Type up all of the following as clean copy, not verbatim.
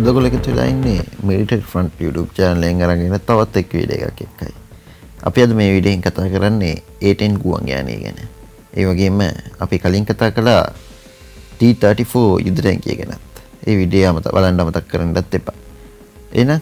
ඔයගොල්ලෝ එකතු වෙලා ඉන්නේ Military Front YouTube channel එකෙන් අරගෙන තවත් එක් වීඩියෝ එකක් එක්කයි. අපි අද මේ වීඩියෝ එකෙන් කතා කරන්නේ A10 ගුවන් යානය ගැන. ඒ වගේම අපි කලින් කතා කළා T-34 යුද ටැංකිය ගැනත්. ඒ වීඩියෝ බලන්න අමතක කරන්නත් එපා. එහෙනම්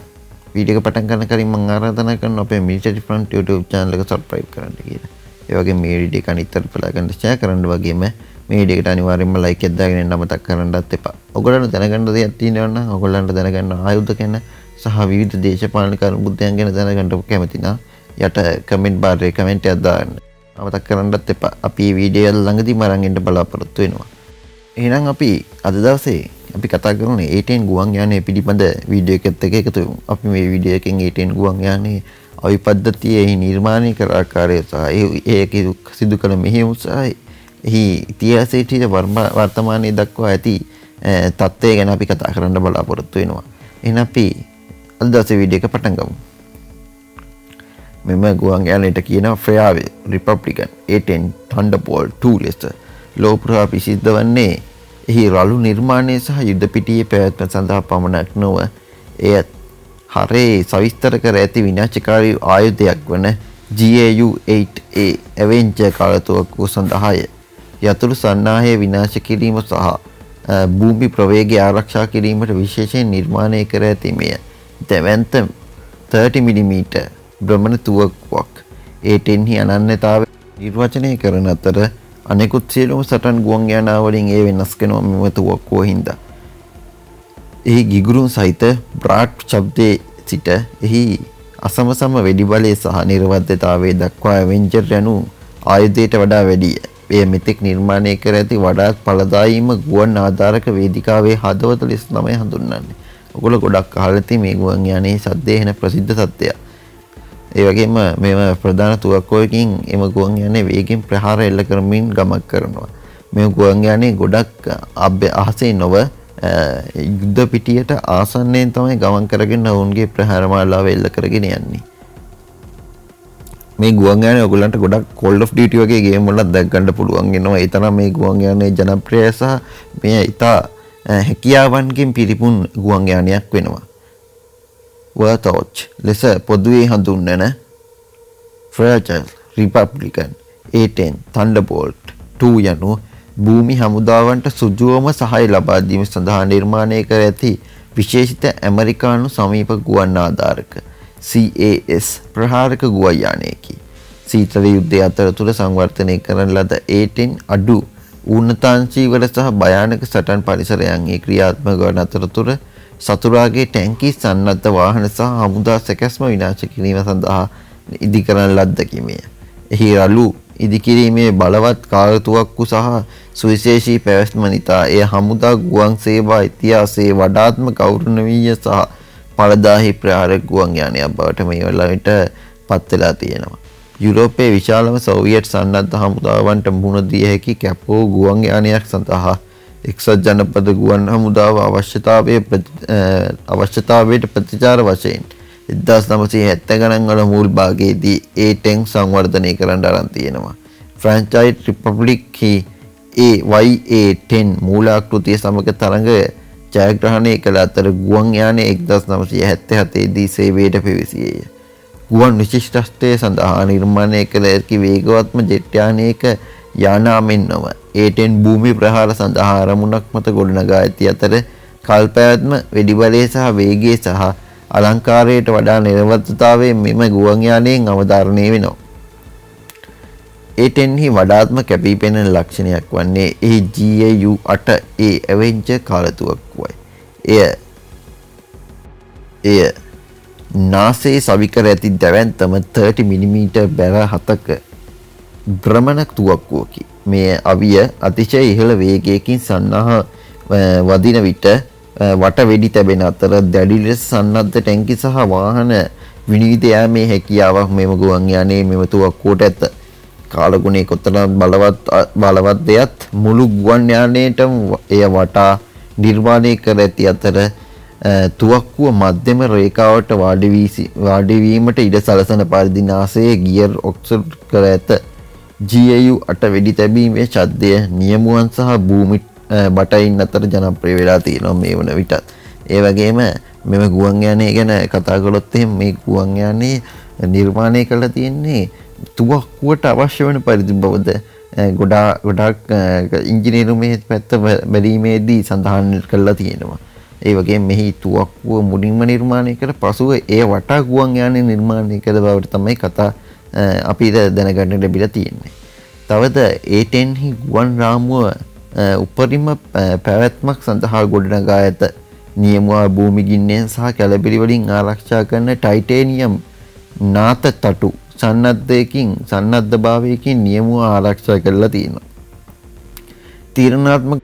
වීඩියෝ එක පටන් ගන්න කලින් මම ආරාධනා කරනවා අපේ Military Front YouTube channel එක subscribe කරන්න කියලා. ඒ වගේම මේ වීඩියෝ එක අනිත් අයට බලන්න share කරන්න වගේම මේ වීඩියෝ එකට අනිවාර්යෙන්ම like එකක් දාගෙන ඉන්න අමතක කරන්නත් එපා. ඔයගොල්ලන්ට දැනගන්න දෙයක් තියෙනවා නම් ඔයගොල්ලන්ට දැනගන්න ආයුධ ගැන සහ විවිධ දේශපාලන කරුමුද්දයන් ගැන දැනගන්න කැමති නම් යට කමෙන්ට් බාර් එකේ කමෙන්ට් එකක් දාන්න. අමතක කරන්නත් එපා. අපි මේ වීඩියෝ එක ළඟදීම අරන් ඉන්න බලාපොරොත්තු වෙනවා. එහෙනම් අපි අද දවසේ අපි කතා කරන්නේ A10 ගුවන් යානය පිළිබඳ වීඩියෝ එකත් එක්ක එකතු වෙමු. අපි මේ වීඩියෝ එකෙන් A10 ගුවන් යානයේ අවි පද්ධතියේ නිර්මාණය කර ආකාරය සහ ඒක සිදු කළ මෙහෙයුම් සහ එහි ඉතිහාසයේ වර්තමානයේ දක්වා ඇති තත්ත්වය ගැන අපි කතා කරන්න බලාපොරොත්තු වෙනවා. එහෙනම් අපි අද දවසේ වීඩියෝ එක පටන් ගමු. මෙම ගුවන් යානයට කියනවා ෆ්‍රයාවේ රිපබ්ලිකන් A10 Thunderbolt 2 ලෙස ලෝපුරා ප්‍රසිද්ධ වන්නේ එහි රළු නිර්මාණය සහ යුද පිටියේ පැවැත්ම සඳහා පමණක් නොව එය හරේ සවිස්තර කර ඇති විනාශකාරී ආයුධයක් වන GAU-8A ඇවෙන්ජර් කාලතුවක්කුව සඳහාය. යතුරු සන්නාහය විනාශ කිරීම සහ භූමි ප්‍රවේගය ආරක්ෂා කිරීමට විශේෂයෙන් නිර්මාණය කර ඇති මෙය දැවැන්ත 30mm භ්‍රමණ තුවක්කුවක් A10 හි අනන්‍යතාවය නිර්වචනය කරන අතර අනෙකුත් සියලුම සටන් ගුවන් යානාවලින් ඒ වෙනස් කරනවා මෙම තුවක්කුව හින්දා. එහි ගිගුරුන් සහිත බ්‍රාඩ් ශබ්දයේ සිට එහි අසමසම වෙඩි බලය සහ නිර්වද්‍යතාවය දක්වා ඇවෙන්ජර් යනු ආයුධයට වඩා වැඩිය. එය මෙතෙක් නිර්මාණය කර ඇති වඩාත් ඵලදායීම ගුවන් ආධාරක වේදිකාවේ හදවත ලෙස තමයි හඳුන්වන්නේ. ඔයගොල්ලෝ ගොඩක් අහලා තියෙන මේ ගුවන් යානයේ සද්දේ එන ප්‍රසිද්ධ සත්‍යයක්. ඒ වගේම මේව ප්‍රධාන තුවක්කුවකින් එම ගුවන් යානයේ වේගෙන් ප්‍රහාර එල්ල කරමින් ගමන් කරනවා. මේ ගුවන් යානයේ ගොඩක් අහසේ නොව යුද්ධ පිටියට ආසන්නයෙන් තමයි ගමන් කරගෙන ඔවුන්ගේ ප්‍රහාර මාලාව එල්ල කරගෙන යන්නේ. මේ ගුවන් යානය ඔයගොල්ලන්ට ගොඩක් Call of Duty වගේ ගේම් වල දැක් ගන්න පුළුවන් වෙනවා. ඒ තරම් මේ ගුවන් යානයේ ජනප්‍රියය සහ මේ ඉතා හැකියාවන්ගෙන් පිරිපුන් ගුවන් යානයක් වෙනවා. Warthog ලෙස පොදුවේ හඳුන්වන Fragile Republican A10 Thunderbolt 2 යනු භූමි හමුදාවන්ට සුජුවම සහාය ලබා දීම සඳහා නිර්මාණය කර ඇති විශේෂිත ඇමරිකානු සමීප ගුවන් ආධාරක CAS ප්‍රහාරක ගුවන් යානයකි. සීතල යුද්ධය අතරතුර සංවර්ධනය කරන ලද A10 අඩු ඌනතාංශීවර සහ භයානක සටන් පරිසරයන්හි ක්‍රියාත්මක වන අතරතුර සතුරාගේ ටැංකි සන්නද්ධ වාහන සහ හමුදා සැකැස්ම විනාශ කිරීම සඳහා ඉදිකරන ලද්දකි මෙය. එහි රළු ඉදිකිරීමේ බලවත් කාර්යතුවක්කු සහ සුවිශේෂී පැවැත්ම නිතා එය හමුදා ගුවන් සේවා ඉතිහාසයේ වඩාත්ම ගෞරවණීය සහ ඵලදායී ප්‍රහාරක ගුවන් යානයක් බවට මේ වෙලාවට පත් වෙලා තියෙනවා. යුරෝපයේ විශාලම සෝවියට් සන්නද්ධ හමුදාවන්ට මුහුණ දිය හැකි කැපෝ ගුවන් යානයක් සඳහා එක්සත් ජනපද ගුවන් හමුදාව අවශ්‍යතාවයට ප්‍රතිචාර වශයෙන් 1970 ගණන් වල මුල් භාගයේදී A10 සංවර්ධනය කරන්න ආරම්භ තියෙනවා. ෆ්‍රැන්චයිස් රිපබ්ලික් හි YA10 මූලාකෘතිය සමග තරඟ ජයග්‍රහණය කළ අතර ගුවන් යානය 1977 දී සේවයට පැවසියේය. ගුවන් විශිෂ්ටත්වය සඳහා නිර්මාණය කළ හැකි වේගවත්ම ජෙට් යානයක යානාවෙන් නොව A10 භූමි ප්‍රහාර සඳහා අරමුණක් මත ගොඩනගා ඇති අතර කල්පැවැත්ම වෙඩි බලය සහ වේගය සහ අලංකාරයට වඩා නිර්වද්‍යතාවය මෙම ගුවන් යානයෙන් අවධාරණය වෙනවා. A10 හි වඩාත්ම කැපී පෙනෙන ලක්ෂණයක් වන්නේ එහි GAU-8A ඇවෙන්ජර් කාලතුවක්කුවයි. එය නාසයේ සවිකර ඇති දැවැන්තම 30mm බැර 7ක භ්‍රමණ තුවක්කුවකි. මේ අවිය අතිශය ඉහළ වේගයකින් සන්නාහ වදින විට වට වෙඩි තැබෙන අතර දැඩි ලෙස සන්නද්ධ ටැංකි සහ වාහන විනිවිද යාමේ හැකියාවක් මෙම ගුවන් යානයේ මෙම තුවක්කුවට ඇත. කාලගුණයේ කොතරම් බලවත් දෙයත් මුළු ගුවන් යානයටම එය වටා නිර්මාණය කර ඇති අතර තුවක්කුව මධ්‍යම රේඛාවට වාඩි වීමට ඉඩ සලසන පරිදි නාසයේ ගියර් ඔක්සයිඩ් කර ඇත. GAU-8 වෙඩි තැබීමේ ශබ්දය නියමුවන් සහ භූමි බටයින් අතර ජනප්‍රිය වෙලා තියෙනවා මේ වන විටත්. ඒ වගේම මෙම ගුවන් යානය ගැන කතා කළොත් එහෙනම් මේ ගුවන් යානයේ නිර්මාණය කරලා තියෙන්නේ තුවක්කුවට අවශ්‍ය වෙන පරිදි බවද ගොඩාක් ඉංජිනේරුමේ පැත්ත බැලීමේදී සඳහන් කරලා තියෙනවා. ඒ වගේම මෙහි තුවක්කුව මුලින්ම නිර්මාණය කර පසුව ඒ වටා ගුවන් යානය නිර්මාණය කළ බවට තමයි කතා අපිට දැනගන්න ලැබිලා තියෙන්නේ. තවද A10 හි ගුවන් රාමුව උපරිම පැවැත්මක් සඳහා ගොඩනගා ඇත. නියමුවා භූමි ගින්නෙන් සහ කැළබිලි වලින් ආරක්ෂා කරන ටයිටේනියම් නාත තටු සන්නද්ධභාවයකින් නියමුව ආරක්ෂා කරලා තියෙනවා. තීරණාත්මක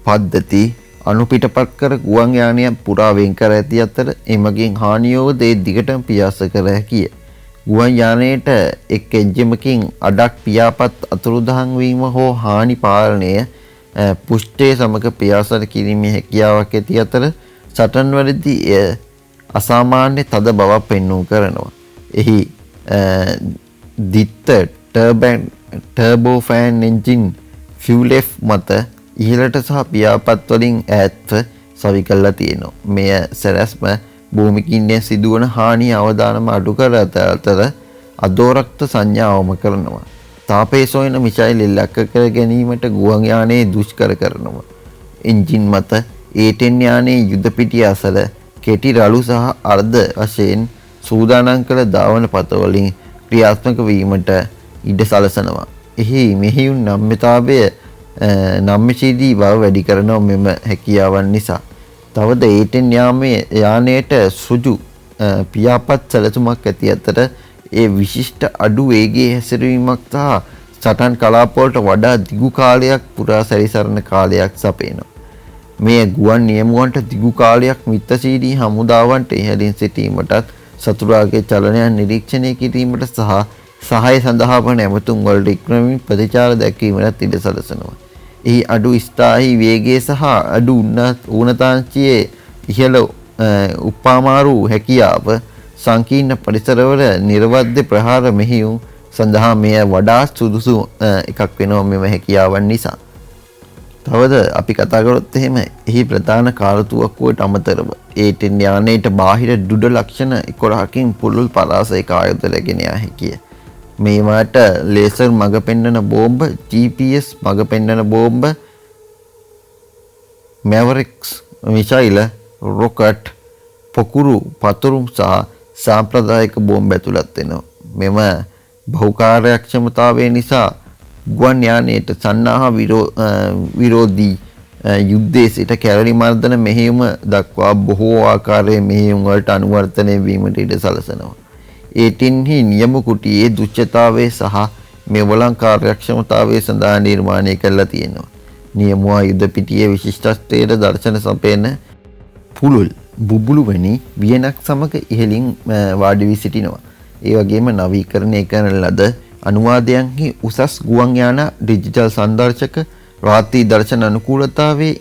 පද්ධති අනුපිටපත් කර ගුවන් යානයක් පුරා වෙන් කර ඇති අතර එමගින් හානියෝද ඒ දිගටම පියාස කර හැකිය. ගුවන් යානයට එක් එන්ජිමකින් අඩක් පියාපත් අතුරුදහන් වීම හෝ හානි පාලනය පුෂ්ඨය සමග පියාසර කිරීමේ හැකියාවක් ඇති අතර සටන්වලදී එය අසාමාන්‍ය තද බවක් පෙන්වූ කරනවා. එහි දිත්ත ටර්බෝෆෑන් එන්ජින් ෆියුල් F මත ඉහළට සහ පියාපත් වලින් ඈත්ව සවි කරලා තියෙනවා. මෙය සැරැස්ම භූමිකින්යෙන් සිදුවන හානිය අවදානම අඩු කර අතර අදෝරක්ත සංඥාවම කරනවා. තාපයේ සොයන මිසයිල් ඉලක්ක කර ගැනීමට ගුවන් යානයේ දුෂ්කර කරනවා. එන්ජින් මත A10 යානයේ යුද පිටිය අසල කෙටි රළු සහ අර්ධ වශයෙන් සූදානම් කළ ධාවන පතවලින් ක්‍රියාත්මක වීමට ඉඩ සලසනවා. එහි මෙහියුන් නම්‍යතාවය නම්‍යශීලී බව වැඩි කරනවා මෙම හැකියාවන් නිසා. තවද A10 යානයට සෘජු පියාපත් සැලසුමක් ඇති අතර ඒ විශිෂ්ට අඩු වේගයේ හැසිරීමක් සහ සටන් කලාපවලට වඩා දිගු කාලයක් පුරා සැරිසරන කාලයක් සපයනවා. මේ ගුවන් නියමුවන්ට දිගු කාලයක් මිත්‍රශීලී හමුදාවන්ට ඉහළින් සිටීමටත් සතුරාගේ චලනයන් නිරීක්ෂණය කිරීමට සහ සහාය සඳහා වන ඇමතුම් වලට ඉක්මනින් ප්‍රතිචාර දැක්වීමට ඉඩ සලසනවා. එහි අඩු ස්ථායී වේගය සහ අඩු ඌනතාංශයේ ඉහළ උපාමාරු හැකියාව සංකීර්ණ පරිසරවල නිර්වද්‍ය ප්‍රහාර මෙහියුම් සඳහා මෙය වඩා සුදුසු එකක් වෙනවා මෙම හැකියාවන් නිසා. තවද අපි කතා කරොත් එහෙම එහි ප්‍රධාන කාලතුවක්කුවට අමතරව A10 යානයට බාහිර දුඩ ලක්ෂණ 11කින් පුළුල් පරාසයක ආයුධ රැගෙන යා හැකිය. මේවාට ලේසර් මඟ පෙන්වන බෝම්බ, GPS මඟ පෙන්වන බෝම්බ, මැවරික්ස් මිසයිල, රොකට්, පොකුරු, පතුරුම් සහ සාම්ප්‍රදායික බෝම්බ ඇතුළත් වෙනවා. මෙම බහුකාර්යක්ෂමතාවය නිසා ගුවන් යානයට සන්නාහ විරෝධී යුද්ධයේ සිට කැරලි මර්දන මෙහෙයුම දක්වා බොහෝ ආකාරයේ මෙහෙයුම් වලට අනුවර්තනය වීමට ඉඩ සලසනවා. A10 හි නියම කුටියේ දුච්චතාවය සහ මෙවලං කාර්යක්ෂමතාවය සඳහා නිර්මාණය කරලා තියෙනවා. නියමුවා යුද පිටියේ විශිෂ්ටත්වයට දර්ශන සපයන පුළුල් බුබුලු වැනි වියනක් සමග ඉහළින් වාඩි වී සිටිනවා. ඒ වගේම නවීකරණය කරන ලද අනුවාදයන්හි උසස් ගුවන් යාන ඩිජිටල් සංදර්ශක රාත්‍රී දර්ශන අනුකූලතාවයේ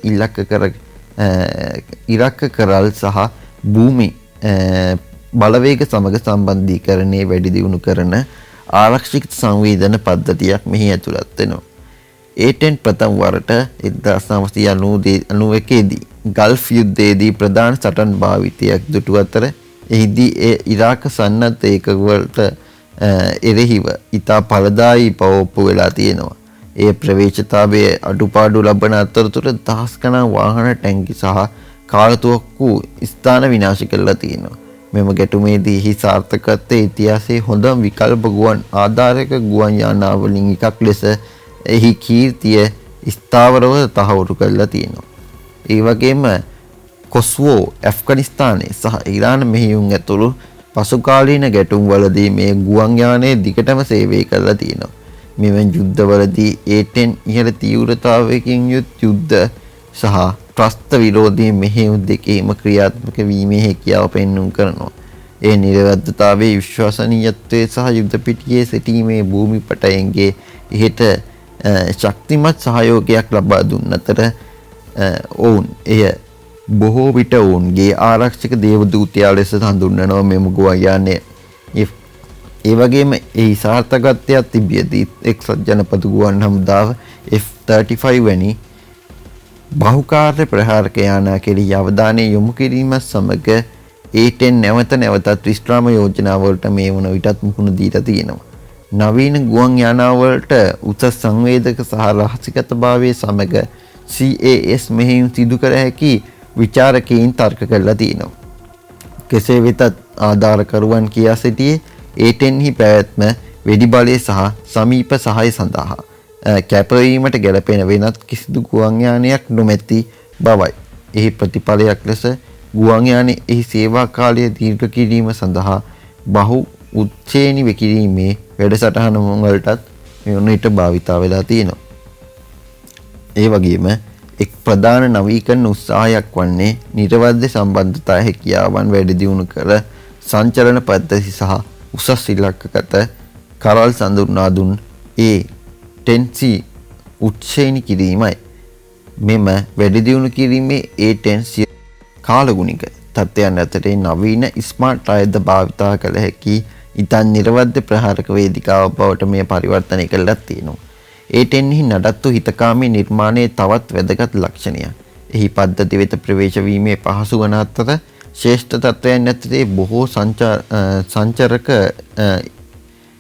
ඉලක්ක කරල් සහ භූමි බලවේග සමග සම්බන්ධීකරණය වැඩි දියුණු කරන ආරක්ෂිත සංවේදන පද්ධතියක් මෙහි ඇතුළත් වෙනවා. A10 ප්‍රථම වරට 1991 දී ගල්ෆ් යුද්ධයේදී ප්‍රධාන සටන් භාවිතයක් දුටු අතර එහිදී ඉරාක සන්නද්ධ ඒකකවලට එරෙහිව ඉතා ඵලදායී පවොප්පු වෙලා තියෙනවා. ඒ ප්‍රවේශතාවයේ අඩුපාඩු ලබන අතරතුර දහස් ගණන් වාහන ටැංකි සහ කාලතුවක්කු ස්ථාන විනාශ කරලා තියෙනවා. මෙම ගැටුමේදී හි සාර්ථකත්වයේ ඉතිහාසයේ හොඳම විකල්ප ගුවන් ආධාරක ගුවන් යානාවලින් එකක් ලෙස එහි කීර්තිය ස්ථාවරව තහවුරු කරලා තියෙනවා. ඒ වගේම කොස්වෝ ඇෆ්ගනිස්තානයේ සහ ඉරාන මෙහෙයුම් ඇතුළු පසුකාලීන ගැටුම්වලදී මේ ගුවන් යානය දිගටම සේවය කරලා තියෙනවා. මෙවන් යුද්ධවලදී A10 ඉහළ තීව්‍රතාවයකින් යුත් යුද්ධ සහ ත්‍රස්ත විරෝධී මෙහෙයුම් දෙකේම ක්‍රියාත්මක වීමේ හැකියාව පෙන්වුම් කරනවා. ඒ නිර්වද්‍යතාවයේ විශ්වසනීයත්වයේ සහ යුද්ධ පිටියේ සිටීමේ භූමි පටයන්ගේ ඉහත ශක්තිමත් සහයෝගයක් ලබා දුන් අතර ඔවුන් එය බොහෝ විට ඔවුන්ගේ ආරක්ෂක දේවදූතයා ලෙස හඳුන්වනවා මෙම ගුවන් යානය. ඒ වගේම එහි සාර්ථකත්වයක් තිබියදී එක්සත් ජනපද ගුවන් හමුදාව F-35 වැනි බහුකාර්ය ප්‍රහාරක යානා කෙරෙහි අවධානය යොමු කිරීම සමග A10 නැවත නැවතත් විශ්‍රාම යෝජනාවලට මේ වන විටත් මුහුණ දීලා තියෙනවා. නවීන ගුවන් යානාවලට උසස් සංවේදක සහ රහසිගතභාවයේ සමග CAS මෙහෙයුම් සිදු කර හැකි විචාරකයින් තර්ක කරලා තියෙනවා. කෙසේ වෙතත් ආධාරකරුවන් කියා සිටියේ A10 හි පැවැත්ම වෙඩි බලය සහ සමීප සහාය සඳහා කැපවීමට ගැලපෙන වෙනත් කිසිදු ගුවන් යානයක් නොමැති බවයි. එහි ප්‍රතිඵලයක් ලෙස ගුවන් යානයේ එහි සේවා කාලය දීර්ඝ කිරීම සඳහා බහු උච්චේනි වෙකිරීමේ වැඩසටහන වලටත් මෙවුනට භාවිතා වෙලා තියෙනවා. ඒ වගේම එක් ප්‍රධාන නවීකරණ උත්සාහයක් වන්නේ නිර්වද්‍ය සම්බන්ධතා හැකියාවන් වැඩි දියුණු කර සංචලන පද්ධති සහ උසස් ඉලක්කගත කරල් සඳුන්වා දුන් A10C උච්චේනි කිරීමයි. මෙම වැඩි දියුණු කිරීමේ A10C කාලගුණික තත්ත්වයන් අතරේ නවීන ස්මාර්ට් ආයුධ භාවිතා කළ හැකි ඉතාම නිර්වද්‍ය ප්‍රහාරක වේදිකාවක් බවට මෙය පරිවර්තනය කළා තියෙනවා. A10 හි නඩත්තු හිතකාමී නිර්මාණයේ තවත් වැදගත් ලක්ෂණයක්. එහි පද්ධති වෙත ප්‍රවේශ වීමේ පහසු වන අතර ශ්‍රේෂ්ඨ තත්ත්වයන් ඇතුලේ බොහෝ සංචරක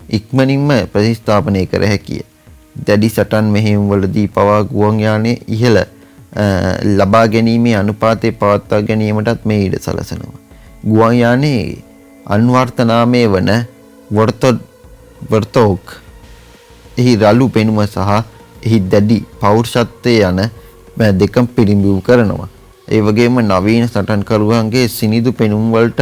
ඉක්මනින්ම ප්‍රතිස්ථාපනය කර හැකිය. දැඩි සටන් මෙහෙයුම් වලදී පවා ගුවන් යානයේ ඉහළ ලබා ගැනීමේ අනුපාතය පවත්වා ගැනීමටත් මේ ඉඩ සලසනවා. ගුවන් යානයේ අන්වර්ථ නාමය වන වර්තෝක් එහි රළු පෙනුම සහ එහි දැඩි පෞරුෂත්වය යන දෙකම පිළිඹු කරනවා. ඒ වගේම නවීන සටන්කරුවන්ගේ සිනිදු පෙනුම් වලට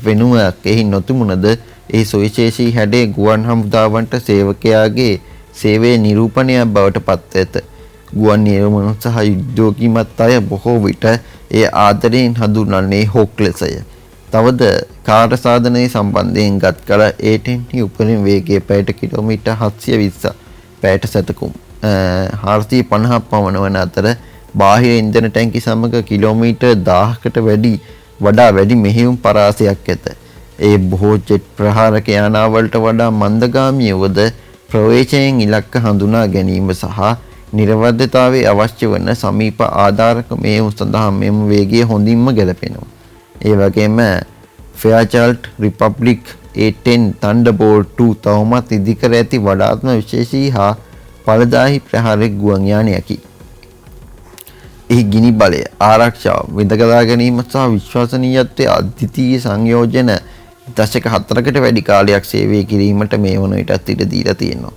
පෙනුමක් එහි නොතිබුණද එහි සුවිශේෂී හැඩේ ගුවන් හමුදාවන්ට සේවකයාගේ සේවයේ නිරූපණයක් බවට පත් ඇත. ගුවන් නියමන සහ යුද්ධෝගීමත් අය බොහෝ විට එය ආදරයෙන් හඳුන්වන්නේ හොක් ලෙසය. තවද කාර්ය සාධනයේ සම්බන්ධයෙන් ගත් කල A10 උපරිම වේගය පැයට කිලෝමීටර් 720 පැයට සැතකුම් 450ක් පමණ වන අතර බාහිර ඉන්ධන ටැංකි සමග කිලෝමීටර් 1000කට වඩා වැඩි මෙහෙයුම් පරාසයක් ඇත. ඒ බොහෝ ජෙට් ප්‍රහාරක යානාවලට වඩා මන්දගාමී වුවද ප්‍රවේශයෙන් ඉලක්ක හඳුනා ගැනීම සහ නිර්වද්‍යතාවයේ අවශ්‍ය වන සමීප ආධාරක මෙහෙයුම් සඳහා මෙම වේගය හොඳින්ම ගැලපෙනවා. ඒ වගේම ෆෙයාර්චයිල්ඩ් රිපබ්ලික් A10 Thunderbolt 2 තවමත් ඉදිකර ඇති වඩාත්ම විශේෂී හා ඵලදායී ප්‍රහාරක ගුවන් යානයකි. එහි ගිනි බලය, ආරක්ෂාව, විඳගලා ගැනීම සහ විශ්වසනීයත්වයේ අද්විතීය සංයෝජන දශක 4කට වැඩි කාලයක් සේවය කිරීමට මේ වන විටත් ඉඩ දීලා තියෙනවා.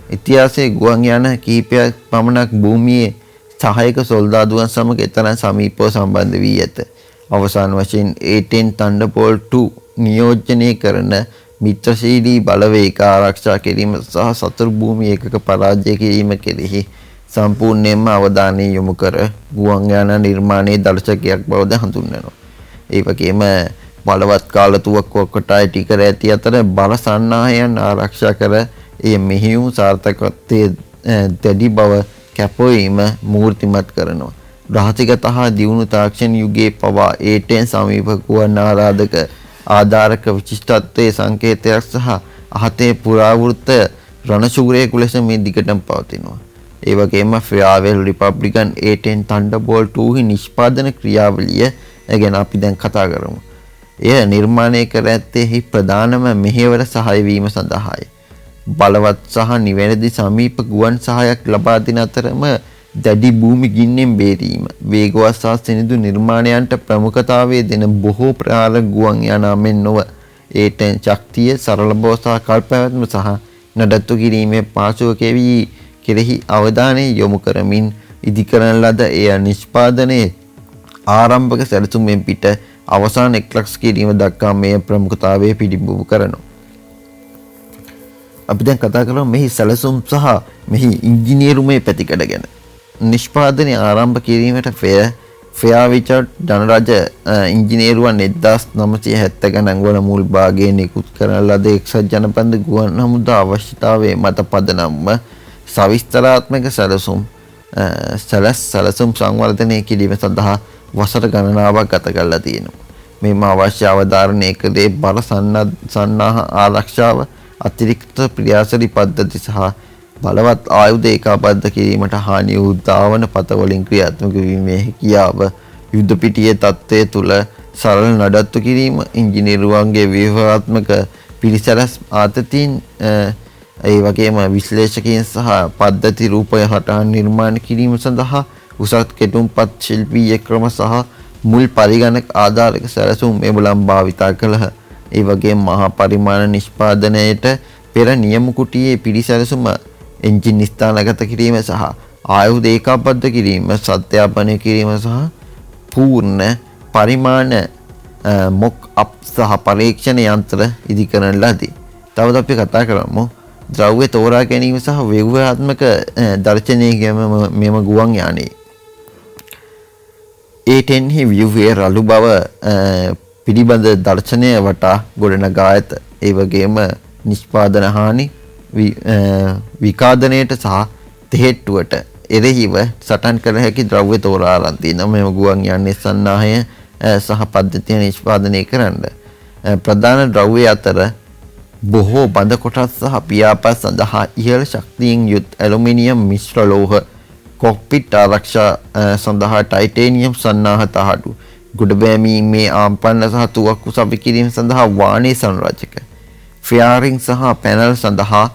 ඉතිහාසයේ ගුවන් යාන කිහිපයක් පමණක් භූමියේ සහායක සොල්දාදුවන් සමග එතරම් සමීපව සම්බන්ධ වී ඇත. අවසාන වශයෙන් A10 Thunderbolt 2 නියෝජනය කරන මිත්‍රශීලී බලවේග ආරක්ෂා කිරීම සහ සතුරු භූමි ඒකක පරාජය කිරීම කෙරෙහි සම්පූර්ණයෙන්ම අවධානය යොමු කර ගුවන් යාන නිර්මාණයේ දර්ශකයක් බවද හඳුන්වනවා. ඒ වගේම බලවත් කාලතුවක්කුවකට ඇති කර ඇති අතර බල සන්නාහයන් ආරක්ෂා කර ඒ මෙහෙයුම් සාර්ථකත්වයේ දැඩි බව කැපවීම මූර්තිමත් කරනවා. රහසිගත හා දියුණු තාක්ෂණ යුගයේ පවා A10 සමීප ගුවන් ආරාධක ආධාරක විශිෂ්ටත්වයේ සංකේතයක් සහ අහතේ පුරාවෘත්ත රණශූරයෙකු ලෙස මේ දිගටම පවතිනවා. ඒ වගේම ෆෙයාර්වෙල් රිපබ්ලිකන් A10 Thunderbolt 2 හි නිෂ්පාදන ක්‍රියාවලිය ගැන අපි දැන් කතා කරමු. එය නිර්මාණය කර ඇත්තේ ප්‍රධානම මෙහෙවර සහාය වීම සඳහායි. බලවත් සහ නිවැරදි සමීප ගුවන් සහායක් ලබා දෙන අතරම දැඩි භූමි ගින්නෙන් බේරීම, වේගවත් සහ සිනිඳු නිර්මාණයන්ට ප්‍රමුඛතාවය දෙන බොහෝ ප්‍රහාරක ගුවන් යානා මෙන් නොව A10 ශක්තිය, සරල බව සහ කල්පැවැත්ම සහ නඩත්තු කිරීමේ පාසුව කෙරෙහි අවධානය යොමු කරමින් ඉදිකරන ලද එය නිෂ්පාදනයේ ආරම්භක සැලසුමෙන් පිට අවසාන එක්ලක්ෂ කිරීම දක්වා මේ ප්‍රමුඛතාවය පිළිබිඹු කරනවා. අපි දැන් කතා කරමු මෙහි සැලසුම් සහ මෙහි ඉංජිනේරුමේ පැතිකඩ ගැන. නිෂ්පාදනය ආරම්භ කිරීමට ෆෙයාර්චයිල්ඩ් ධනරාජ ඉංජිනේරුවන් 1970 ගණන් වල මුල් භාගයේ නිකුත් කරන ලද එක්සත් ජනපද ගුවන් හමුදා අවශ්‍යතාවයේ මත පදනම්ව සවිස්තරාත්මක සැලසුම් සංවර්ධනය කිරීම සඳහා වසර ගණනාවක් ගත කරලා තියෙනවා. මෙම අවශ්‍ය අවධාරණය කළේ බල සන්නාහ ආරක්ෂාව, අතිරික්ත ක්‍රියාශීලී පද්ධති සහ බලවත් ආයුධ ඒකාබද්ධ කිරීමට හානි වූ ධාවන පතවලින් ක්‍රියාත්මක වීමේ හැකියාව යුද පිටියේ තත්ත්වය තුළ සරල නඩත්තු කිරීම ඉංජිනේරුවන්ගේ ව්‍යවහාත්මක පිළිසරස් ආතතීන් ඒ වගේම විශ්ලේෂකයන් සහ පද්ධති රූපය හටහන් නිර්මාණ කිරීම සඳහා උසස් කෙටුම්පත් ශිල්පීය ක්‍රම සහ මුල් පරිගණක ආධාරක සැලසුම් එබලම් භාවිතා කළහ. ඒ වගේම මහා පරිමාණ නිෂ්පාදනයට පෙර නියම කුටියේ පිළිසැලසුම එන්ජින් ස්ථානගත කිරීම සහ ආයුධ ඒකාබද්ධ කිරීම සත්‍යාපනය කිරීම සහ පූර්ණ පරිමාණ මොක් අප් සහ පරීක්ෂණ යන්ත්‍ර ඉදිකරන ලදී. තවද අපි කතා කරමු ද්‍රව්‍ය තෝරා ගැනීම සහ ව්‍යවහාත්මක දර්ශනයේ මෙම ගුවන් යානයේ A10 හි ව්‍යුහයේ රළු බව පිළිබඳ දර්ශනය වටා ගොඩනගා ඇත. ඒ වගේම නිෂ්පාදන හානි විකාදනයට සහ තෙහෙට්ටුවට එරෙහිව සටන් කළ හැකි ද්‍රව්‍ය තෝරා අරන් තියෙනවා මෙම ගුවන් යානයේ සන්නාහය සහ පද්ධතිය නිෂ්පාදනය කරන්න. ප්‍රධාන ද්‍රව්‍ය අතර බොහෝ බඳ කොටස් සහ පියාපත් සඳහා ඉහළ ශක්තියෙන් යුත් ඇලුමිනියම් මිශ්‍ර ලෝහ කොක්පිට් ආරක්ෂා සඳහා ටයිටේනියම් සන්නාහ තහඩු ගොඩබෑමීමේ ආම්පන්න සහ තුවක්කු සවි කිරීම සඳහා වානේ සංරචක ෆෙයාරිං සහ පැනල් සඳහා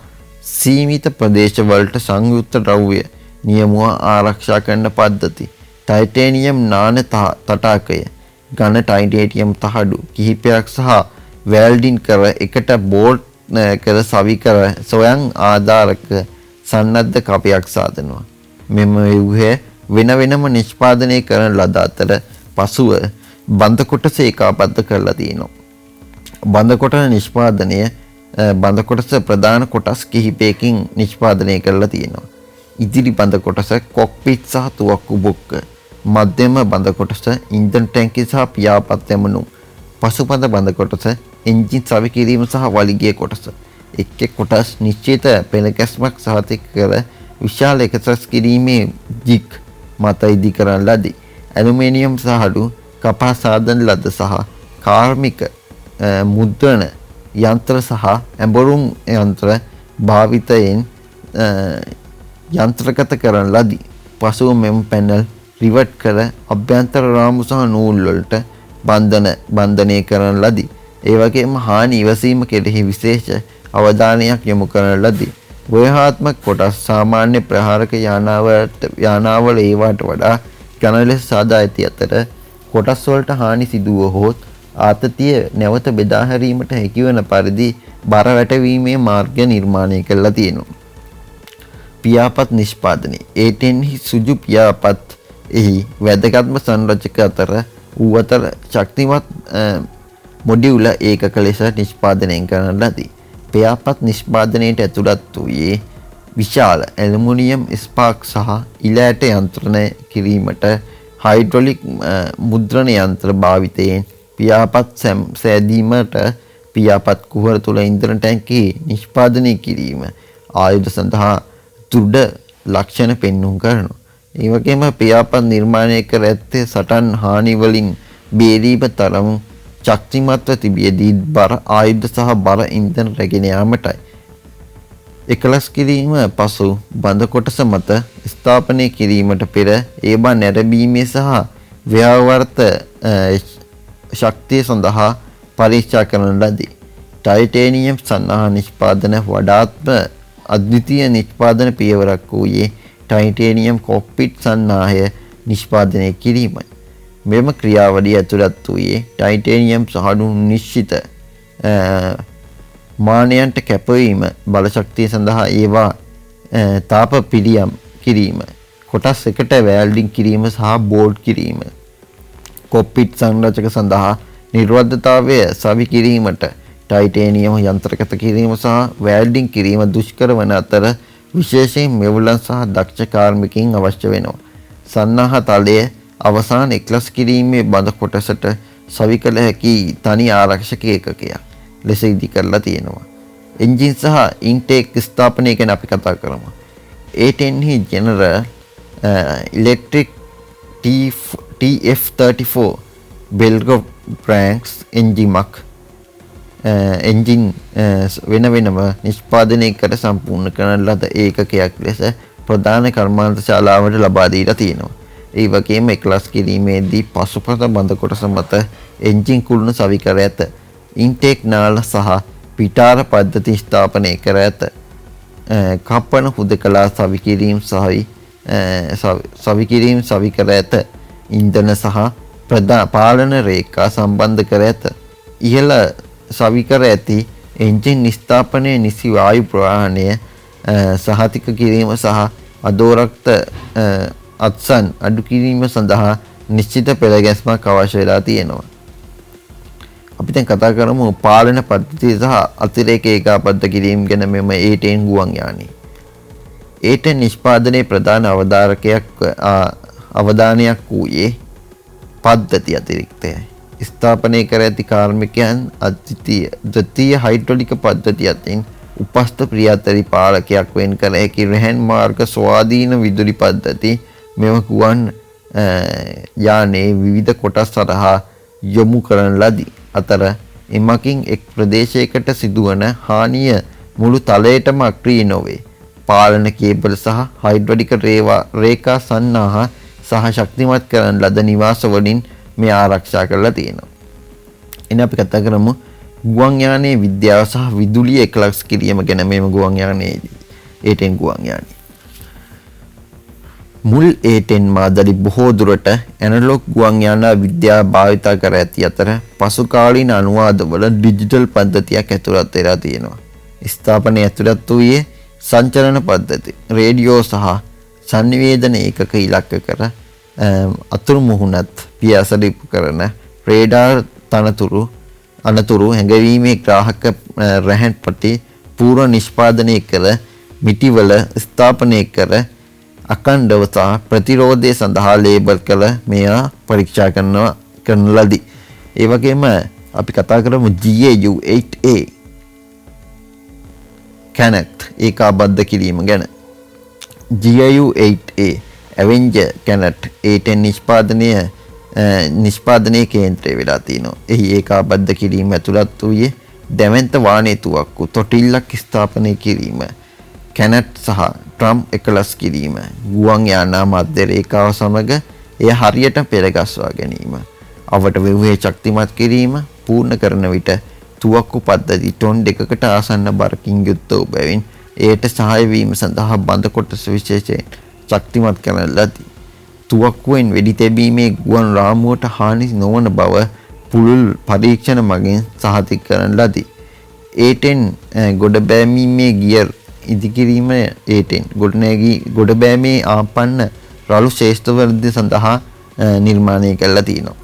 සීමිත ප්‍රදේශවලට සංයුක්ත ද්‍රව්‍ය නියමුව ආරක්ෂා කරන පද්ධති ටයිටේනියම් නාන තටාකය ඝන ටයිටේනියම් තහඩු කිහිපයක් සහ වැල්ඩින් කර එකට බෝල්ට් කර සවි කර සොයන් ආධාරක සන්නද්ධ කපයක් සාදනවා. මෙම ව්‍යුහය වෙන වෙනම නිෂ්පාදනය කරන ලද අතර පසුව බඳ කොටස ඒකාබද්ධ කරලා තියෙනවා. බඳ කොටස නිෂ්පාදනය බඳ කොටස ප්‍රධාන කොටස් කිහිපයකින් නිෂ්පාදනය කරලා තියෙනවා. ඉදිරි බඳ කොටස කොක්පිට් සහ තුවක්කු බොක්ක, මධ්‍යම බඳ කොටස ඉන්ධන ටැංකිය සහ පියාපත් ඇමණුම්, පසුබඳ බඳ කොටස එන්ජින් සවි කිරීම සහ වලිගය කොටස. එක් එක් කොටස් නිශ්චිත පෙළගැස්මක් සහතික කර විශාල එකසස් කිරීමේ ජික් මත ඉදි කරන ලදී. ඇලුමිනියම් සහඩු කපා සාදන ලද සහ කාර්මික මුද්‍රණ යන්ත්‍ර සහ ඇඹරුම් යන්ත්‍ර භාවිතයෙන් යන්ත්‍රගත කරන ලදී. පසුව මෙම පැනල් රිවට් කර අභ්‍යන්තර රාමු සහ නූල් වලට බන්ධනය කරන ලදී. ඒ වගේම හානි ඉවසීම කෙරෙහි විශේෂ අවධානයක් යොමු කරන ලදී. ව්‍යවහාත්මක කොටස් සාමාන්‍ය ප්‍රහාරක යානාවල ඒවාට වඩා ඝන ලෙස සාදා ඇති අතර කොටස් වලට හානි සිදු වුවහොත් ආතතිය නැවත බෙදා හැරීමට හැකිවන පරිදි බර වැටවීමේ මාර්ග නිර්මාණය කරලා තියෙනවා. පියාපත් නිෂ්පාදනය A10 සුජු පියාපත් එහි වැදගත්ම සංරචක අතර ඌ අතර ශක්තිමත් මොඩියුල ඒකක ලෙස නිෂ්පාදනය කරන ලදී. පියාපත් නිෂ්පාදනයට ඇතුළත් වූයේ විශාල ඇලුමිනියම් ස්පාක් සහ ඉලෑට යන්ත්‍රණය කිරීමට හයිඩ්‍රොලික් මුද්‍රණ යන්ත්‍ර භාවිතයෙන් පියාපත් සෑදීමට පියාපත් කුහර තුළ ඉන්ධන ටැංකිය නිෂ්පාදනය කිරීම ආයුධ සඳහා දෘಢ ලක්ෂණ පෙන්නුම් කරනවා. ඒ වගේම පියාපත් නිර්මාණය කර ඇත්තේ සටන් හානි වලින් බේරීම තරම් ශක්තිමත්ව තිබියදී බර ආයුධ සහ බර ඉන්ධන රැගෙන යාමටයි. එකලස් කිරීම පසු බඳ කොටස මත ස්ථාපනය කිරීමට පෙර ඒවා නැරඹීමේ සහ ව්‍යවහාරත ශක්තිය සඳහා පරීක්ෂා කරන ලදී. ටයිටේනියම් සන්නාහ නිෂ්පාදන වඩාත්ම අද්විතීය නිෂ්පාදන පියවරක් වූයේ ටයිටේනියම් කොක්පිට් සන්නාහය නිෂ්පාදනය කිරීමයි. මෙම ක්‍රියාවලිය ඇතුළත් වූයේ ටයිටේනියම් සහඩු නිශ්චිත මානයන්ට කැපවීම, බලශක්තිය සඳහා ඒවා තාප පිළියම් කිරීම, කොටස් එකට වැල්ඩින් කිරීම සහ බෝල්ට් කිරීම, කොක්පිට් සංරචක සඳහා නිර්වද්‍යතාවය සවි කිරීමට ටයිටේනියම් යන්ත්‍රගත කිරීම සහ වැල්ඩින් කිරීම දුෂ්කර වන අතර විශේෂයෙන් මෙවුලන් සහ දක්ෂ කාර්මිකයින් අවශ්‍ය වෙනවා. සන්නාහ තලයේ අවසාන එක්ලස් කිරීමේ බඳ කොටසට සවි කළ හැකි තනි ආරක්ෂක ඒකකයක් ලෙස ඉදි කරලා තියෙනවා. එන්ජින් සහ ඉන්ටේක් ස්ථාපනය ගැන අපි කතා කරමු. A10 General Electric TF34 Belgo Branks එන්ජිමක් එන්ජින් වෙන වෙනම නිෂ්පාදනය කර සම්පූර්ණ කරන ලද ඒකකයක් ලෙස ප්‍රධාන කර්මාන්ත ශාලාවට ලබා දීලා තියෙනවා. ඒ වගේම එක්ලස් කිරීමේදී පසුපස බඳ කොටස මත එන්ජින් කුළුණු සවි කර ඇත. ඉන්ටේක් නාල සහ පිටාර පද්ධති ස්ථාපනය කර ඇත. කපන හුදකලා සවි කිරීම සවි කර ඇත. ඉන්ධන සහ පාලන රේඛා සම්බන්ධ කර ඇත. ඉහළ සවි කර ඇති එන්ජින් ස්ථාපනයේ නිසි වායු ප්‍රවාහනය සහතික කිරීම සහ අදෝරක්ත අත්සන් අඩු කිරීම සඳහා නිශ්චිත පෙළගැස්මක් අවශ්‍ය වෙලා තියෙනවා. අපි දැන් කතා කරමු පාලන පද්ධතිය සහ අතිරේක ඒකාබද්ධ කිරීම ගැන මෙම A10 ගුවන් යානය. A10 නිෂ්පාදනයේ ප්‍රධාන අවධානයක් වූයේ පද්ධති අතිරික්තයයි. ස්ථාපනය කර ඇති කාර්මිකයන් ද්විතීය හයිඩ්‍රොලික පද්ධතිය අතින් උපස්ථ ප්‍රියතරි පාලකයක් වෙන් කර හැකි රැහැන් මාර්ග ස්වාධීන විදුලි පද්ධති මෙම ගුවන් යානයේ විවිධ කොටස් සරහා යොමු කරන ලදී. අතර එමකින් එක් ප්‍රදේශයකට සිදුවන හානිය මුළු තලයටම අක්‍රිය නොවේ. පාලන කේබල් සහ හයිඩ්‍රොලික රේඛා සන්නාහ සහ ශක්තිමත් කරන ලද නිවාස වලින් මේ ආරක්ෂා කරලා තියෙනවා. එන අපි කතා කරමු ගුවන් යානයේ විද්‍යාව සහ විදුලිය එක්ලස් කිරීම ගැන මේම ගුවන් යානයේදී. A10 ගුවන් යානය. මුල් A10 මාදලි බොහෝ දුරට ඇනලොග් ගුවන් යාන විද්‍යාව භාවිත කර ඇති අතර පසු කාලීන අනුවාදවල ඩිජිටල් පද්ධතියක් ඇතුළත් වෙලා තියෙනවා. ස්ථාපනය ඇතුළත් වූයේ සංචලන පද්ධති, රේඩියෝ සහ සංනිවේදන ඒකක ඉලක්ක කර අතුරු මුහුණත් පියාසලිපු කරන රේඩාර් අනතුරු හැඟවීමේ ග්‍රාහක රැහැන් පටි පූර්ව නිෂ්පාදනය කර මිටිවල ස්ථාපනය කර අකණ්ඩව සහ ප්‍රතිරෝධය සඳහා ලේබල් කළ මෙයා පරීක්ෂා කරන ලදී. ඒ වගේම අපි කතා කරමු GAU 8A කැනට් ඒකාබද්ධ කිරීම ගැන. GAU 8A ඇවෙන්ජර් කැනට් A10 නිෂ්පාදනයේ කේන්ද්‍රය වෙලා තිනවා. එහි ඒකාබද්ධ කිරීම ඇතුළත් වූයේ දැවැන්ත වාහනේ තුවක්කු තොටිල්ලක් ස්ථාපනය කිරීම, කැනට් සහ ට්‍රම් එකලස් කිරීම, ගුවන් යානා මධ්‍ය රේඛාව සමග එය හරියට පෙරගස්වා ගැනීම, අවට ව්‍යුහය ශක්තිමත් කිරීම, පූර්ණ කරන විට තුවක්කු පද්ධති ටොන් 2කට ආසන්න බරකින් යුක්ත වූ බැවින් එයට සහාය වීම සඳහා බඳ කොටස විශේෂයෙන් ශක්තිමත් කරන ලදී. තුවක්කුවෙන් වෙඩි තැබීමේ ගුවන් රාමුවට හානි නොවන බව පුළුල් පරීක්ෂණ මගින් සහතික කරන ලදී. A10 ගොඩබෑමීමේ ගියර් ඉදිකිරීම A10 ගොඩබෑමේ ආපන්න රළු ශේෂ්ඨවර්ධය සඳහා නිර්මාණය කරලා තියෙනවා.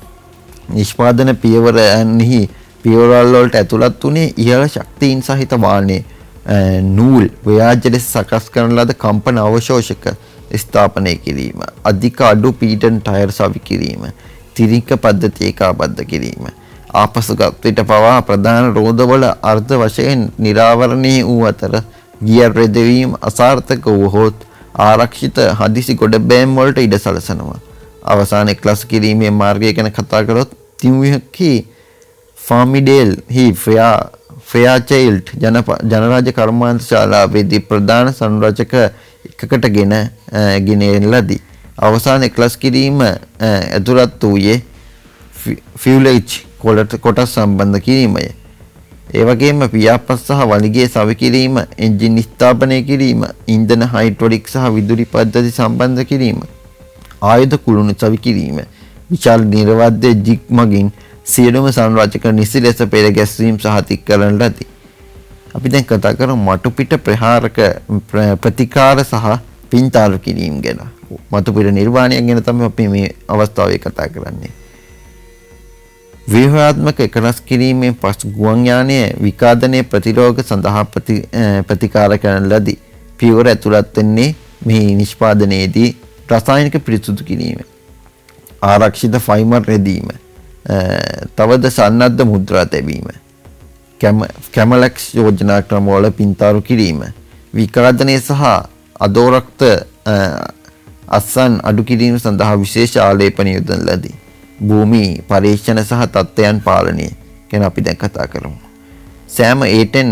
නිෂ්පාදන පියවරන්හි පියවරවල වලට ඇතුළත් වුණේ ඉහළ ශක්තියින් සහිත වාහනේ නූල් ව්‍යාජ ලෙස සකස් කරන ලද කම්පන අවශෝෂක ස්ථාපනය කිරීම, අධික අඩු පීඩන ටයර් සවි කිරීම, තිරික පද්ධතිය ඒකාබද්ධ කිරීම, ආපසු ගත්විට පවා ප්‍රධාන රෝදවල අර්ධ වශයෙන් නිරාවරණය වූ අතර ගියර් රෙදවීම අසාර්ථක වුවහොත් ආරක්ෂිත හදිසි ගොඩබෑම් වලට ඉඩ සලසනවා. අවසානයේ ක්ලාස් කිරීමේ මාර්ගය ගැන කතා කරොත් තිමුහකි ෆාමිඩේල් හි ෆෙයාචයිල්ඩ් ජනරාජ්‍ය කර්මාන්ත ශාලාවේදී ප්‍රධාන සංරචක එකකට ගෙන ලදී. අවසානයේ ක්ලාස් කිරීම ඇතුළත් වූයේ ෆියුලේජ් කොටස් සම්බන්ධ කිරීමය. ඒ වගේම පියාපත් සහ වලිගයේ සවි කිරීම, එන්ජින් ස්ථාපනය කිරීම, ඉන්ධන හයිඩ්‍රොලික් සහ විදුලි පද්ධති සම්බන්ධ කිරීම, ආයුධ කුළුණු සවි කිරීම, විශාල නිර්වාද්‍ය ජිග් මගින් සියලුම සංරචක නිසි ලෙස පෙර ගැස්වීම සහතික කරන ලදී. අපි දැන් කතා කරමු මතු පිට ප්‍රතිකාර සහ පින්තාරු කිරීම ගැන. මතු පිට නිර්මාණය ගැන තමයි අපි මේ අවස්ථාවේ කතා කරන්නේ. ව්‍යුහාත්මක එකලස් කිරීමෙන් පසු ගුවන් යානයේ විකාදනයේ ප්‍රතිරෝධ සඳහා ප්‍රතිකාර කරන ලදී. පියවර ඇතුළත් වෙන්නේ මේ නිෂ්පාදනයේදී රසායනික පිරිසුදු කිරීම, ආරක්ෂිත ෆයිබර් රැදීම, තවද සන්නද්ධ මුද්‍රා තැබීම, කැමලක්ස් යෝජනා ක්‍රමවල පින්තාරු කිරීම, විකාදනය සහ අදෝරක්ත අස්සන් අඩු කිරීම සඳහා විශේෂ ආලේපන යොදන ලදී. භූමි පරීක්ෂණ සහ තත්ත්වයන් පාලනය ගැන අපි දැන් කතා කරමු. සෑම A10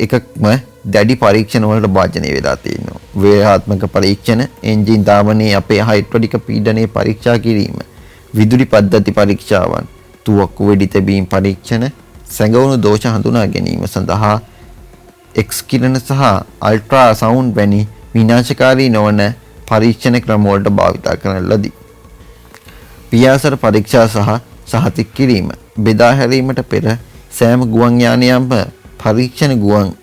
එකක්ම දැඩි පරීක්ෂණ වලට භාජනය වෙලා තියෙනවා. ව්‍යුහාත්මක පරීක්ෂණ, එන්ජින් ධාවනයේ අපේ හයිඩ්‍රොලික පීඩනයේ පරීක්ෂා කිරීම, විදුලි පද්ධති පරීක්ෂාවන්, තුවක්කු වෙඩි තැබීම් පරීක්ෂණ, සැඟවුණු දෝෂ හඳුනා ගැනීම සඳහා එක්ස් කිරණ සහ අල්ට්‍රා සවුන්ඩ් වැනි විනාශකාරී නොවන පරීක්ෂණ ක්‍රම වලට භාවිත කරන ලදී. පියාසර පරීක්ෂා සහ සහතික කිරීම බෙදා හැරීමට පෙර සෑම ගුවන් යානයක්ම පරීක්ෂණ ගුවන්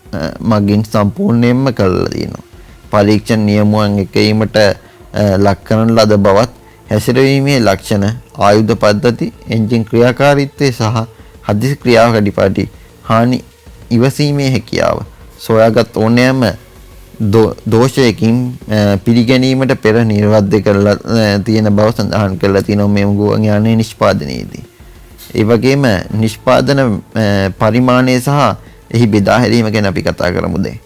මගින් සම්පූර්ණයෙන්ම කරලා තියෙනවා. පරීක්ෂණ නියමුවන් එකීමට ලක් කරන ලද බවත් හැසිරවීමේ ලක්ෂණ, ආයුධ පද්ධති, එන්ජින් ක්‍රියාකාරීත්වය සහ හදිසි ක්‍රියාව කඩිපාටි හානි ඉවසීමේ හැකියාව සොයාගත් ඕනෑම දෝෂයකින් පිළිගැනීමට පෙර නිර්වද්‍ය කරලා තියෙන බව සඳහන් කරලා තියෙනවා මේ ගුවන් යානයේ නිෂ්පාදනයේදී. ඒ වගේම නිෂ්පාදන පරිමාණය සහ එහි බෙදා හැරීම ගැන අපි කතා කරමු දැන්.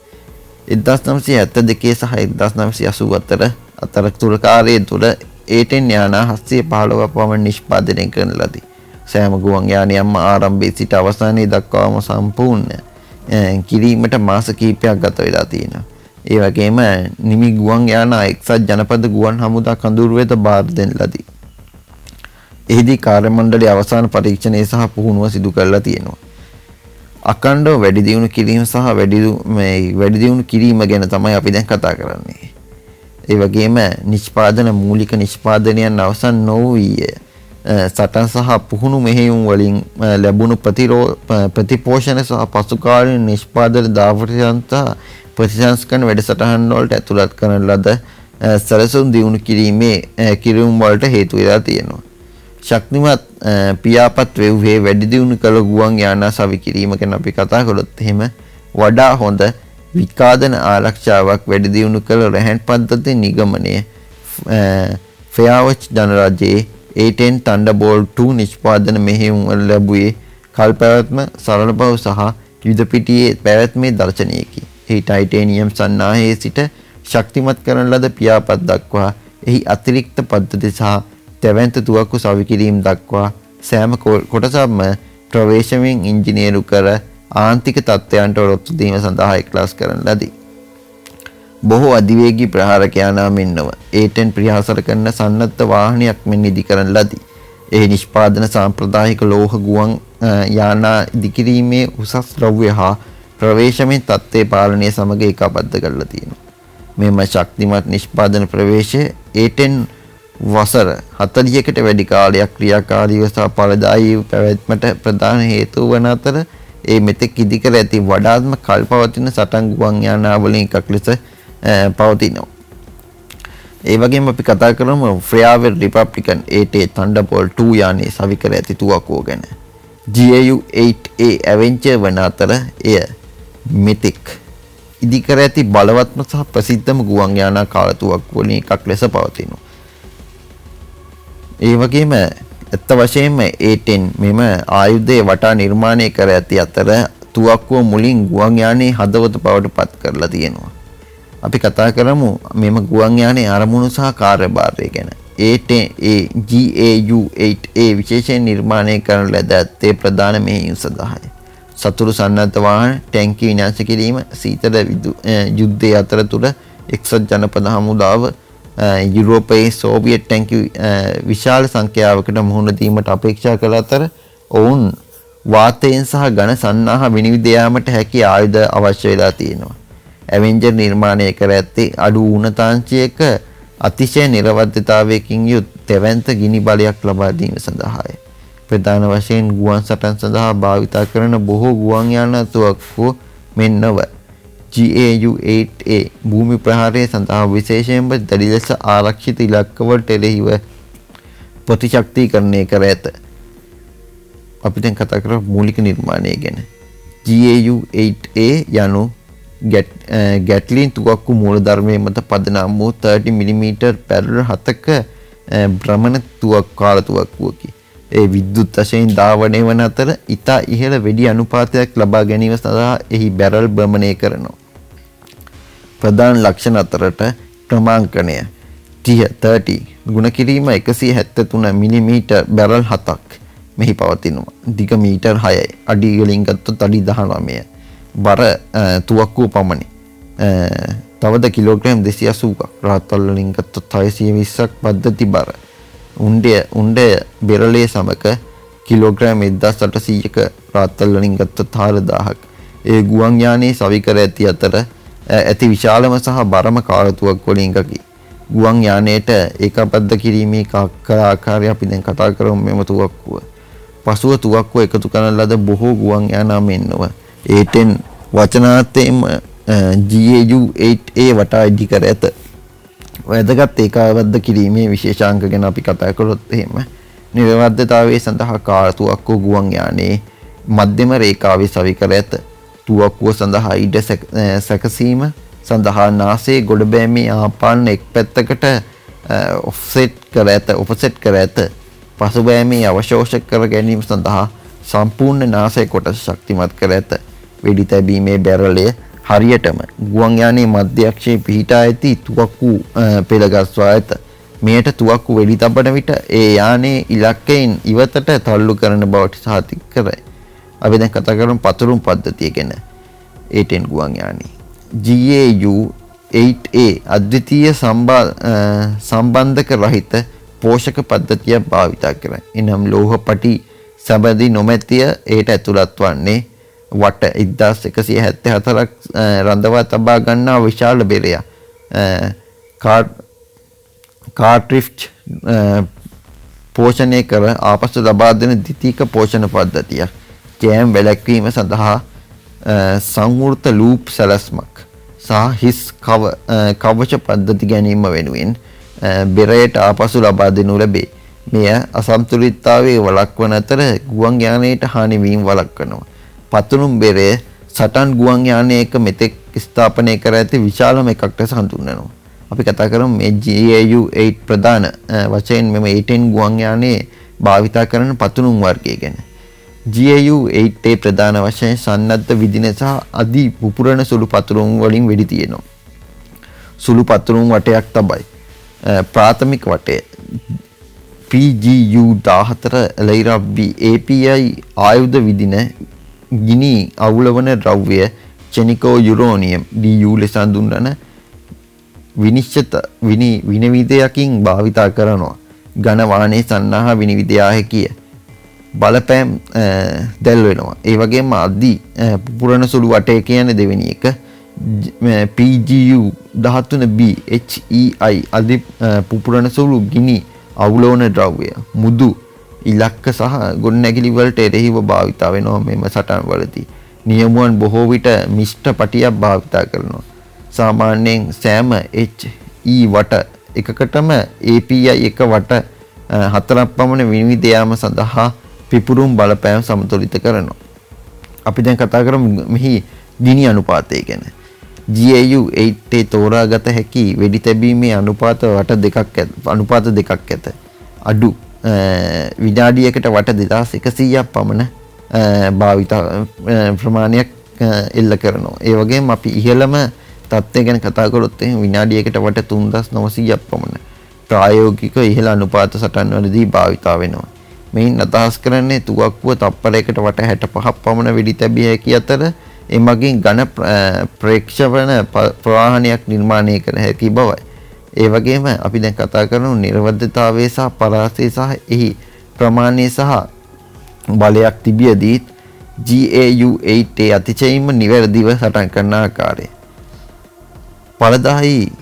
1972 සහ 1984 අතරතුර කාලය තුළ A10 යාන 715 පමණ නිෂ්පාදනය කරන ලදී. සෑම ගුවන් යානයක්ම ආරම්භයේ සිට අවසානයේ දක්වාම සම්පූර්ණ කිරීමට මාස කිහිපයක් ගත වෙලා තියෙනවා. ඒ වගේම නිමි ගුවන් යාන එක්සත් ජනපද ගුවන් හමුදා කඳවුරු වෙත බාර දෙන ලදී. එහිදී කාර්ය මණ්ඩලයේ අවසාන පරීක්ෂණය සහ පුහුණුව සිදු කරලා තියෙනවා. අඛණ්ඩව වැඩි දියුණු කිරීම සහ වැඩි දියුණු කිරීම ගැන තමයි අපි දැන් කතා කරන්නේ. ඒ වගේම නිෂ්පාදන මූලික නිෂ්පාදනයන් අවසන් නොවී සටන් සහ පුහුණු මෙහෙයුම් වලින් ලැබුණු ප්‍රතිපෝෂණ සහ පසුකාලීන නිෂ්පාදන දාවරයන්ත ප්‍රතිසංස්කරණ වැඩසටහන් වලට ඇතුළත් කරන ලද සැලසුම් දියුණු කිරීම වලට හේතු වෙලා තියෙනවා. ශක්තිමත් පියාපත් වේව්වේ වැඩි දියුණු කළ ගුවන් යාන සවි කිරීම ගැන අපි කතා කළොත් එහෙම වඩා හොඳ විකාදන ආරක්ෂාවක් වැඩි දියුණු කළ රැහැන් පද්ධති නිගමනය ෆෙයාවච් ජනරජයේ A10 Thunderbolt 2 නිෂ්පාදන මෙහෙයුම් වල ලැබුවේ කල් පැවැත්ම, සරල බව සහ යුද පිටියේ පැවැත්මේ දර්ශනයකි. එහි ටයිටේනියම් සන්නාහයේ සිට ශක්තිමත් කරන ලද පියාපත් දක්වා එහි අතිරික්ත පද්ධති සහ තැවැන්ත තුවක්කු සවි කිරීම දක්වා සෑම කොටසක්ම ප්‍රවේශමෙන් ඉංජිනේරු කර ආන්තික තත්ත්වයන්ට ඔරොත්තු දීම සඳහා එක්ලාස් කරන ලදී. බොහෝ අධිවේගී ප්‍රහාරක යානා මෙන්නව A10 ප්‍රහාසර කරන සන්නද්ධ වාහනයක් මෙන් ඉදි කරන ලදී. එහි නිෂ්පාදන සාම්ප්‍රදායික ලෝහ ගුවන් යානා ඉදිකිරීමේ උසස් ද්‍රව්‍ය හා ප්‍රවේශමෙන් තත්ත්වයේ පාලනය සමග ඒකාබද්ධ කරලා තියෙනවා. මෙම ශක්තිමත් නිෂ්පාදන ප්‍රවේශය A10 වසර 40කට වැඩි කාලයක් ක්‍රියාකාරීව සහ ඵලදායීව පැවැත්මට ප්‍රධාන හේතුව වන අතර ඒ මෙතෙක් ඉදි කර ඇති වඩාත්ම කල්පවතින සටන් ගුවන් යානාවලින් එකක් ලෙස පවතිනවා. ඒ වගේම අපි කතා කරමු ෆ්‍රෙයාවෙල් රිපබ්ලිකන් A10 Thunderbolt 2 යානයේ සවි කර ඇති තුවක්කුව ගැන. GAU-8A ඇවෙන්චර් වන අතර එය මෙතෙක් ඉදි කර ඇති බලවත්ම සහ ප්‍රසිද්ධම ගුවන් යානා කාලතුවක්කු වලින් එකක් ලෙස පවතිනවා. ඒ වගේම ඇත්ත වශයෙන්ම A10 මෙම ආයුධය වටා නිර්මාණය කර ඇති අතර තුවක්කුව මුලින් ගුවන් යානයේ හදවත බවට පත් කරලා තියෙනවා. අපි කතා කරමු මෙම ගුවන් යානයේ අරමුණු සහ කාර්යභාරය ගැන. GAU-8A විශේෂයෙන් නිර්මාණය කරන ලද ඇත්තේ ප්‍රධාන මෙහෙයුම් සඳහායි. සතුරු සන්නද්ධ වාහන, ටැංකි විනාශ කිරීම, සීතල යුද්ධය අතරතුර එක්සත් ජනපද හමුදාව යුරෝපයේ සෝවියට් ටැංකි විශාල සංඛ්‍යාවකට මුහුණ දීමට අපේක්ෂා කළ අතර ඔවුන් වාතයෙන් සහ ඝන සන්නාහ විනිවිද යාමට හැකි ආයුධ අවශ්‍ය වෙලා තියෙනවා. ඇවෙන්ජර් නිර්මාණය කර ඇත්තේ අඩු ඌනතාංශයක අතිශය නිර්වද්‍යතාවයකින් යුත් තෙවන්ත ගිනි බලයක් ලබා දීම සඳහාය. ප්‍රධාන වශයෙන් ගුවන් සටන් සඳහා භාවිත කරන බොහෝ ගුවන් යාන තුවක්කු මෙන්නව GAU-8A භූමි ප්‍රහාරය සඳහා විශේෂයෙන්ම දැඩි ලෙස ආරක්ෂිත ඉලක්කවලට එරෙහිව ප්‍රතිශක්තිකරණය කර ඇත. අපි දැන් කතා කරමු මූලික නිර්මාණය ගැන. GAU-8A යනු ගැට්ලින් තුවක්කු මූලධර්මයේ මත පදනම් වූ 30 mm පැරලල් 7ක භ්‍රමණ කාලතුවක්කුවකි. ඒ විද්‍යුත් වශයෙන් ධාවනය වන අතර ඉතා ඉහළ වෙඩි අනුපාතයක් ලබා ගැනීම සඳහා එහි බැරල් භ්‍රමණය කරනවා. ප්‍රධාන ලක්ෂණ අතරට ක්‍රමාංකනය 30 ගුණ කිරීම 173 mm බැරල් 7ක්, මෙහි පවතිනවා. දිග මීටර් 6යි. අඩි වලින් ගත්තොත් අඩි 19යි. බර තුවක්කුව පමණි. තවද කිලෝග්‍රෑම් 280ක්. රාත්තල් වලින් ගත්තොත් 620ක් පද්ධති බර. උණ්ඩය බෙරළේ සමක කිලෝග්‍රෑම් 1800ක රාත්තල් වලින් ගත්තොත් 4000ක්. ඒ ගුවන් යානයේ සවිකර ඇති අතර ඇති විශාලම සහ බරම කාලතුවක් වලින් එකකි. ගුවන් යානයට ඒකබද්ධ කිරීමේ ආකාරය අපි දැන් කතා කරමු මෙම තුවක්කුව. පසුව තුවක්කුව එකතු කරන ලද බොහෝ ගුවන් යානා මෙන්ව A10 වචනාර්ථයෙන්ම GAU-8A වටා ඉදි කර ඇත. වැදගත් ඒකාබද්ධ කිරීමේ විශේෂාංක ගැන අපි කතා කළොත් එහෙම නිර්වද්‍යතාවයේ සඳහා කාලතුවක්කුව ගුවන් යානයේ මධ්‍යම රේඛාවේ සවිකර ඇත. තුවක්කුව සඳහා ඉඩ සැකසීම සඳහා නාසයේ ගොඩබෑමේ ආපාන එක් පැත්තකට ඔෆ්සෙට් කර ඇත. පසුබෑමේ අවශෝෂක කර ගැනීම සඳහා සම්පූර්ණ නාසය කොටස ශක්තිමත් කර ඇත. වෙඩි තැබීමේ බැරළය හරියටම ගුවන් යානයේ මධ්‍යක්ෂයේ පිහිටා ඇති තුවක්කු පෙළගස්වා ඇත. මෙයට තුවක්කු වෙඩි තබන විට ඒ යානයේ ඉලක්කයෙන් ඉවතට තල්ලු කරන බවට සහතික කරයි. අපි දැන් කතා කරමු පතුරුම් පද්ධතිය ගැන. A10 ගුවන් යානයේ GAU-8A අද්විතීය සම්බන්ධක රහිත පෝෂක පද්ධතිය භාවිත කරයි. එනම් ලෝහ පටි සබඳි නොමැතිය ඒට ඇතුළත් වන්නේ වට 1174ක් රඳවා තබා ගන්නා විශාල බෙරයක්. කාර්ට්‍රිජ් පෝෂණය කර ආපසු ලබා දෙන ද්විතීක පෝෂණ පද්ධතියක්. ජෑම් වැළැක්වීම සඳහා සංවෘත ලූප් සැලැස්මක් සහ හිස් කවච පද්ධති ගැනීම වෙනුවෙන් බෙරයට ආපසු ලබා දෙනු ලැබේ. මෙය අසමතුලිතතාවයේ වළක්වන අතර ගුවන් යානයට හානි වීම වළක්වනවා. පතුරුම් බෙරය සටන් ගුවන් යානයක මෙතෙක් ස්ථාපනය කර ඇති විශාලම එකක් ලෙස හඳුන්වනවා. අපි කතා කරමු මේ GAU-8 ප්‍රධාන වශයෙන් මෙම A10 ගුවන් යානයේ භාවිත කරන පතුරුම් වර්ගය ගැන. GAU-8A ප්‍රධාන වශයෙන් සන්නද්ධ විදින සහ අධි පුපුරන සුළු පතුරුම් වලින් වෙඩි තියෙනවා. සුළු පතුරුම් වටයක් තබයි. ප්‍රාථමික වටය PGU-14 ලයිරා B API ආයුධ විදින ගිනි අවුලවන ද්‍රව්‍ය චෙනිකෝ යුරෝනියම් DU ලෙස හඳුන්වන විනිවිදයකින් භාවිතා කරනවා. ඝන වාහනේ සන්නාහ විනිවිදයා හැකිය. බලපෑම් දැල් වෙනවා. ඒ වගේම අධි පුපුරන සුළු වටය කියන දෙවෙනි එක PGU-13B HEI අධි පුපුරන සුළු ගිනි අවුලවන ද්‍රව්‍ය මුදු ඉලක්ක සහ ගොඩනැගිලි වලට එරෙහිව භාවිත වෙනවා. මෙම සටන් වලදී නියමුවන් බොහෝ විට මිශ්‍ර පටියක් භාවිත කරනවා. සාමාන්‍යයෙන් සෑම HE වට එකකටම API එක වට 4ක් පමණ විනිවිද යාම සඳහා පිපුරුම් බලපෑම් සමතුලිත කරනවා. අපි දැන් කතා කරමු මෙහි ගිනි අනුපාතය ගැන. GAU-8 තෝරාගත හැකි වෙඩි තැබීමේ අනුපාත දෙකක් ඇත. අඩු විනාඩියකට වට 2100ක් පමණ භාවිත ප්‍රමාණයක් එල්ල කරනවා. ඒ වගේම අපි ඉහළම තත්ත්වය ගැන කතා කරොත් විනාඩියකට වට 3900ක් පමණ ප්‍රායෝගික ඉහළ අනුපාත සටන් වලදී භාවිත වෙනවා. මෙයින් අදහස් කරන්නේ තුවක්කුව තප්පරයකට වට 65ක් පමණ වෙඩි තැබිය හැකි අතර එමගින් ඝන ප්‍රේක්ෂවන ප්‍රවාහනයක් නිර්මාණය කර හැකි බවයි. ඒ වගේම අපි දැන් කතා කරමු නිර්වද්‍යතාවයේ සහ පරාසය සහ එහි ප්‍රමාණය සහ බලයක් තිබියදී GAU-8 අතිශයින්ම නිවැරදිව සටන් කරන ආකාරය. පළදායි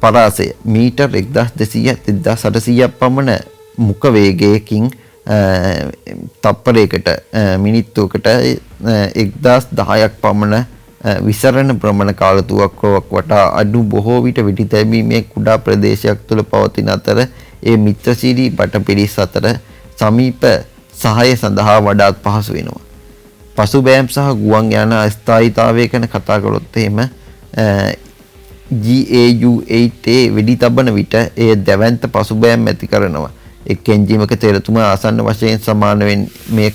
පරාසය මීටර් 1200-1800ක් පමණ මුඛ වේගයකින් තප්පරයකට මිනිත්තුවකට 1010ක් පමණ විසරණ ප්‍රමාණ කාලතුවක්කුවක් වටා අඩු බොහෝ විට වෙඩි තැබීමේ කුඩා ප්‍රදේශයක් තුළ පවතින අතර ඒ මිත්‍රශීලී බටපිරිස් අතර සමීප සහාය සඳහා වඩාත් පහසු වෙනවා. පසුබෑම් සහ ගුවන් යාන අස්ථායීතාවය ගැන කතා කළොත් එහෙම GAU-8 වෙඩි තබන විට එය දැවැන්ත පසුබෑම් ඇති කරනවා. එක් එන්ජිමක තෙරතුම ආසන්න වශයෙන් සමාන මේ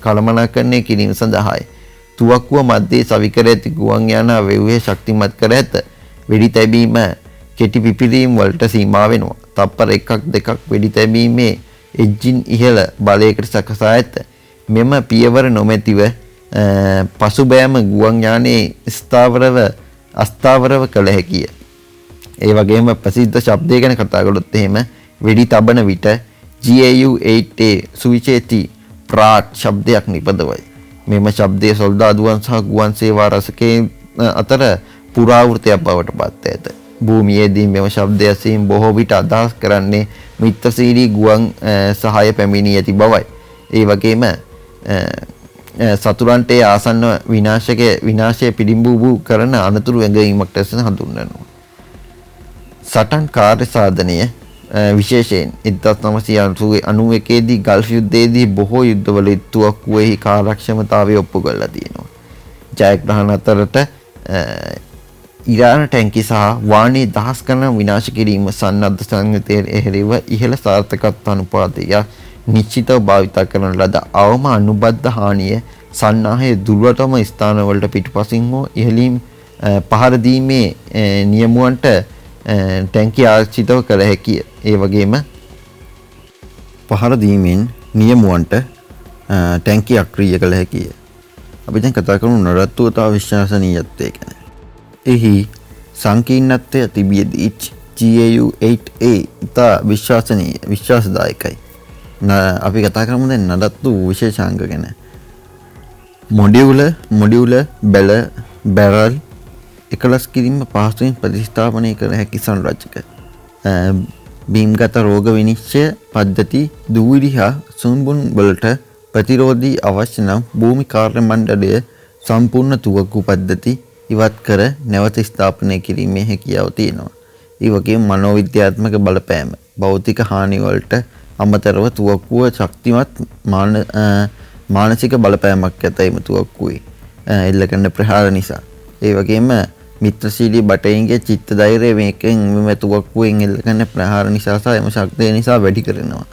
කළමනාකරණය කිරීම සඳහායි. තුවක්කුව මැද්දේ සවිකර ඇති ගුවන් යාන වේවය ශක්තිමත් කර ඇත. වෙඩි තැබීම කෙටි පිපිරීම් වලට සීමා වෙනවා. තප්පර 1-2ක් වෙඩි තැබීමේ එජ්ජින් ඉහළ බලයකට සකසා ඇත. මෙම පියවර නොමැතිව පසුබෑම ගුවන් යානයේ අස්ථාවරව කළ හැකිය. ඒ වගේම ප්‍රසිද්ධ ශබ්දය ගැන කතා කළොත් එහෙම වෙඩි තබන විට GAU-8A සුවිශේෂී ප්‍රාට් ශබ්දයක් නිපදවයි. මෙම ශබ්දය සොල්දාදුවන් සහ ගුවන් සේවා රසකයන් අතර පුරාවෘතයක් බවට පත් ඇත. භූමියේදී මෙම ශබ්දය ඇසීම බොහෝ විට අදහස් කරන්නේ මිත්‍රශීලී ගුවන් සහාය පැමිණී ඇති බවයි. ඒ වගේම සතුරන්ට ආසන්න විනාශය පිළිඹු කරන අනතුරු ඇඟීමක් ලෙස හඳුන්වනවා. සටන් කාර්ය සාධනය විශේෂයෙන් 1991 දී ගල්ෆ් යුද්ධයේදී බොහෝ යුද්ධවල තුවක්කුවෙහි කාර්යක්ෂමතාවය ඔප්පු කරලා තියෙනවා. ජයග්‍රහණ අතරට ඉරාන ටැංකි සහ වාහනේ දහස් ගණන් විනාශ කිරීම සන්නද්ධ සංයුතයේ එරෙහිව ඉහළ සාර්ථකත්ව අනුපාතය නිශ්චිතව භාවිත කරන ලද අවම අනුබද්ධ හානිය සන්නාහයේ දුර්වලතම ස්ථානවලට පිටුපසින් හෝ ඉහළින් පහර දීමේ නියමුවන්ට ටැංකිය ආරක්ෂිතව කළ හැකිය. ඒ වගේම පහර දීමෙන් නියමුවන්ට ටැංකිය අක්‍රිය කළ හැකිය. අපි දැන් කතා කරමු නඩත්තුව තව විශ්වසනීයත්වය ගැන. එහි සංකීර්ණත්වය තිබියදී GAU-8A ඉතා විශ්වාසදායකයි. අපි කතා කරමු දැන් නඩත්තු විශේෂාංග ගැන. මොඩියුල බැරල් එකලස් කිරීම පහසුවෙන් ප්‍රතිස්ථාපනය කළ හැකි සංරචක. බීම්ගත රෝග විනිශ්චය පද්ධති දූවිලි හා සුන්බුන් වලට ප්‍රතිරෝධී අවශ්‍ය නම් භූමි කාර්ය මණ්ඩලය සම්පූර්ණ තුවක්කු පද්ධති ඉවත් කර නැවත ස්ථාපනය කිරීමේ හැකියාව තියෙනවා. ඒ වගේම මනෝවිද්‍යාත්මක බලපෑම භෞතික හානි වලට අමතරව තුවක්කුව ශක්තිමත් මානසික බලපෑමක් ඇතයිම තුවක්කුවේ එල්ල කරන ප්‍රහාර නිසා. ඒ වගේම මිත්‍රශීලී බටයින්ගේ චිත්ත ධෛර්යය මේකෙන් මෙම තුවක්කුවෙන් එල්ල කරන ප්‍රහාර නිසා සහ එම ශක්තිය නිසා වැඩි කරනවා.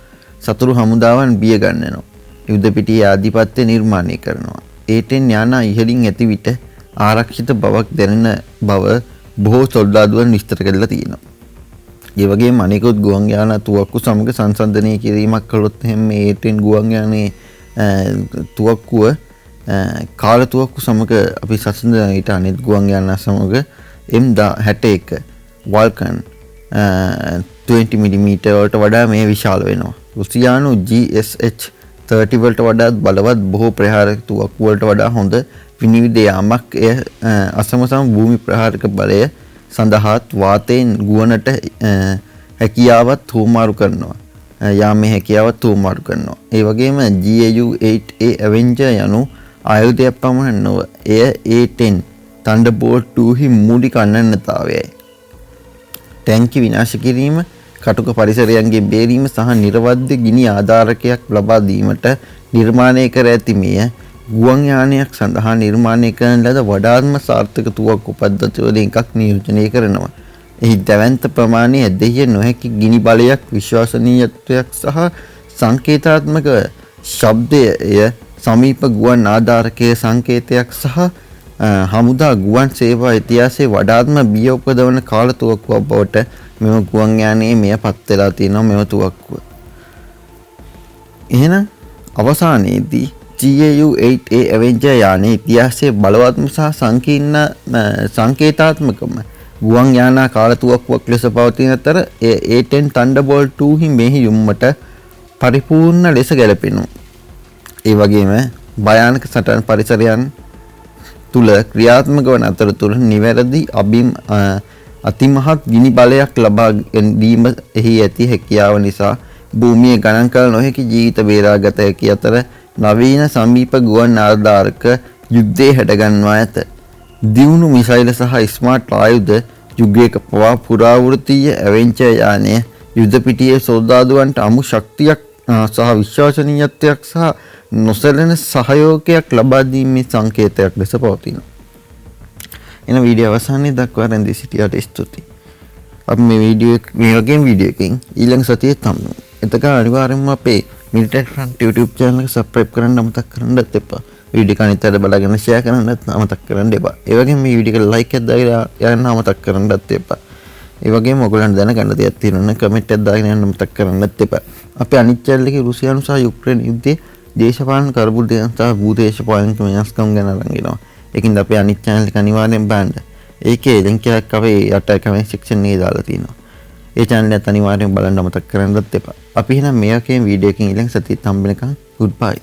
සතුරු හමුදාවන් බිය ගන්නනවා. යුද පිටියේ ආධිපත්‍ය නිර්මාණය කරනවා. ඒටෙන් යානා ඉහළින් ඇති විට ආරක්ෂිත බවක් දැනෙන බව බොහෝ සොල්දාදුවන් විස්තර කරලා තියෙනවා. ඒ වගේම අනෙකුත් ගුවන් යාන තුවක්කු සමග සංසන්දනය කිරීමක් කළොත් එහෙනම් මේ ඒටෙන් ගුවන් යානයේ තුවක්කුව කාල තුවක්කු සමග අපි සසඳන ඊට අනෙත් ගුවන් යාන සමග M61 Vulcan 20mm වලට වඩා මේ විශාල වෙනවා. රුසියානු GSH 30 වලට වඩා බලවත් බොහෝ ප්‍රහාරක තුවක්කු වලට වඩා හොඳ විනිවිද යාමක් එය අසමසම භූමි ප්‍රහාරක බලය සඳහාත් වාතයෙන් ගුවනට හැකියාවත් හුවමාරු කරනවා. යාමේ හැකියාවත් හුවමාරු කරනවා. ඒ වගේම GAU-8A Avenger යනු ආයුධයක් පමණ නොව එය A-10 Thunderbolt 2 හි මූලික අනන්‍යතාවයයි. ටැංකි විනාශ කිරීම, කටුක පරිසරයන්ගේ බේරීම සහ නිර්වද්‍ය ගිනි ආධාරකයක් ලබා දීමට නිර්මාණය කර ඇති මෙය ගුවන් යානයක් සඳහා නිර්මාණය කරන ලද වඩාත්ම සාර්ථක තුවක්කු පද්ධතිවලින් එකක් නියෝජනය කරනවා. එහි දැවැන්ත ප්‍රමාණය ඇදහිය නොහැකි ගිනි බලයක්, විශ්වසනීයත්වයක් සහ සංකේතාත්මක ශබ්දය සමීප ගුවන් ආධාරකයේ සංකේතයක් සහ හමුදා ගුවන් සේවා ඉතිහාසයේ වඩාත්ම බිය උපදවන කාල තුවක්කුවක් බවට මෙම ගුවන් යානයේ මෙය පත් වෙලා තියෙනවා මෙම තුවක්කුව. එහෙනම් අවසානයේදී GAU-8A Avenger යානයේ ඉතිහාසයේ බලවත්ම සහ සංකීර්ණ සංකේතාත්මකම ගුවන් යානා කාල තුවක්කුවක් ලෙස පවතින අතර A-10 Thunderbolt 2 හි මෙහි යුම්මට පරිපූර්ණ ලෙස ගැලපෙනවා. ඒ වගේම භයානක සටන් පරිසරයන් තුල ක්‍රියාත්මක වන අතරතුර නිවැරදි අතිමහත් ගිනි බලයක් ලබා ගැනීම එහි ඇති හැකියාව නිසා භූමියේ ගණන් කළ නොහැකි ජීවිත බේරාගත හැකි අතර නවීන සමීප ගුවන් ආධාරක යුද්ධයේ හැඩගන්වා ඇත. දියුණු මිසයිල සහ ස්මාර්ට් ආයුධ යුගයක පවා පුරාවෘත්තීය ඇවෙන්චර් යානය යුද පිටියේ සොල්දාදුවන්ට අමු ශක්තියක් සහ විශ්වසනීයත්වයක් සහ නොසැලෙන සහයෝගයක් ලබා දීමේ සංකේතයක් ලෙස පවතිනවා. එන වීඩියෝ අවසානයේ දක්වා රැඳී සිටියාට ස්තුතියි. අපි මේ වගේ වීඩියෝ එකකින් ඊළඟ සතියේ හම්බෙමු. එතක අනිවාර්යයෙන්ම අපේ මිලිටරි ෆ්‍රන්ට් YouTube channel එක subscribe කරන්න අමතක කරන්නත් එපා. වීඩියෝ එක අනිත් අයට බලගෙන share කරන්නත් අමතක කරන්න එපා. ඒ වගේම මේ වීඩියෝ එකට like එකක් දාලා යන්න අමතක කරන්නත් එපා. ඒ වගේම ඔයගොල්ලන්ට දැනගන්න දෙයක් තියෙනවා නම් කමෙන්ට් එකක් දාගෙන යන්න මතක් කරන්නත් එපා. අපේ අනිත් channel එකේ රුසියානු සහ යුක්‍රේන යුද්ධයේ දේශපාලන කරබුදයන් සහ භූදේශපාලනික වෙනස්කම් ගැන අරන් එනවා. ඒකින්ද අපේ අනිත් channel එක අනිවාර්යෙන් බලන්න. ඒකේ link එකක් අපේ යට comment section එකේ දාලා තියෙනවා. ඒ channel එක අනිවාර්යෙන් බලන්න මතක් කරන්නත් එපා. අපි එහෙනම් මේ වගේ වීඩියෝ එකකින් ඊළඟ සතියේත් හම්බ වෙනකම් goodbye.